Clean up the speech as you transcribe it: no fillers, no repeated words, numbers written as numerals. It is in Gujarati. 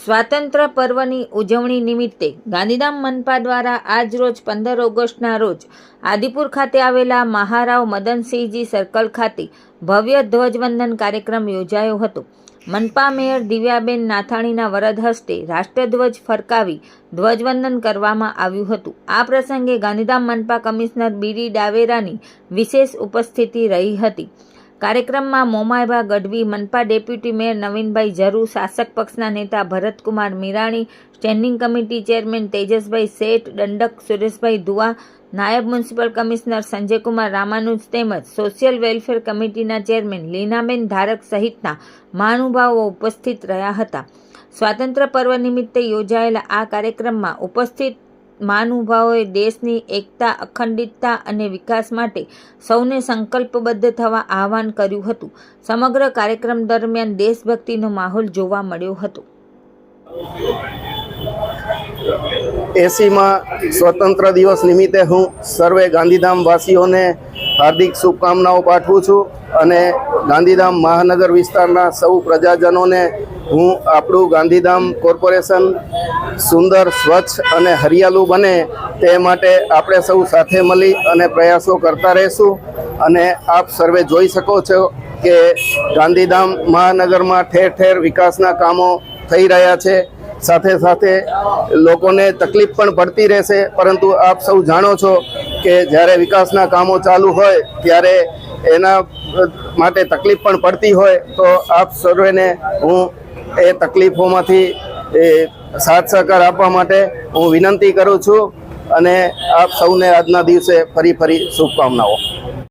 સ્વાતંત્ર્ય પર્વની ઉજવણી નિમિત્તે ગાંધીધામ મનપા દ્વારા આજ રોજ 15 ઓગસ્ટના રોજ આદિપુર ખાતે આવેલા મહારાવ મદનસિંહજી સર્કલ ખાતે ભવ્ય ધ્વજવંદન કાર્યક્રમ યોજાયો હતો। મનપા મેયર દિવ્યાબેન નાથાણીના વરદ હસ્તે રાષ્ટ્રધ્વજ ફરકાવી ધ્વજવંદન કરવામાં આવ્યું હતું। આ પ્રસંગે ગાંધીધામ મનપા કમિશનર બીડી ડાવેરાની વિશેષ ઉપસ્થિતિ રહી હતી। કાર્યક્રમમાં મોમાયભા ગઢવી, મનપા ડેપ્યુટી મેયર નવીનભાઈ ઝરૂ, શાસક પક્ષના નેતા Bharatkumar Mirani, standing committee chairman Tejasbhai Sheth, દંડક સુરેશભાઈ ધુઆ, નાયબ મ્યુનિસિપલ કમિશનર સંજયકુમાર રામાનુજ તેમજ સોશિયલ વેલફેર કમિટીના ચેરમેન લીનાબેન ધારક સહિતના મહાનુભાવો ઉપસ્થિત રહ્યા હતા। સ્વાતંત્ર્ય પર્વ નિમિત્તે યોજાયેલા આ કાર્યક્રમમાં ઉપસ્થિત મહાનુભાવોએ દેશની એકતા, અખંડિતતા અને વિકાસ માટે સૌને સંકલ્પબદ્ધ થવા આહવાન કર્યું હતું। સમગ્ર કાર્યક્રમ દરમિયાન દેશભક્તિનો માહોલ જોવા મળ્યો હતો। 80માં સ્વતંત્ર દિવસ નિમિત્તે હું સર્વે ગાંધીધામ વાસીઓને હાર્દિક શુભકામનાઓ પાઠવું છું અને ગાંધીધામ મહાનગર વિસ્તારના સૌ પ્રજાજનોને હું આપણું ગાંધીધામ કોર્પોરેશન સુંદર, સ્વચ્છ અને હરિયાળું બને તે માટે આપણે સૌ સાથે મળી અને પ્રયાસો કરતા રહીશું। અને આપ સર્વે જોઈ શકો છો કે ગાંધીધામ મહાનગરમાં ઠેર ઠેર વિકાસના કામો થઈ રહ્યા છે। સાથે સાથે લોકોને તકલીફ પણ પડતી રહેશે, પરંતુ આપ સૌ જાણો છો કે જ્યારે વિકાસના કામો ચાલુ હોય ત્યારે એના માટે તકલીફ પણ પડતી હોય, તો આપ સર્વેને હું એ તકલીફોમાંથી સાથ સહકાર આપવા માટે હું વિનંતી કરું છું અને આપ સૌને આજના દિવસે ફરી શુભકામનાઓ।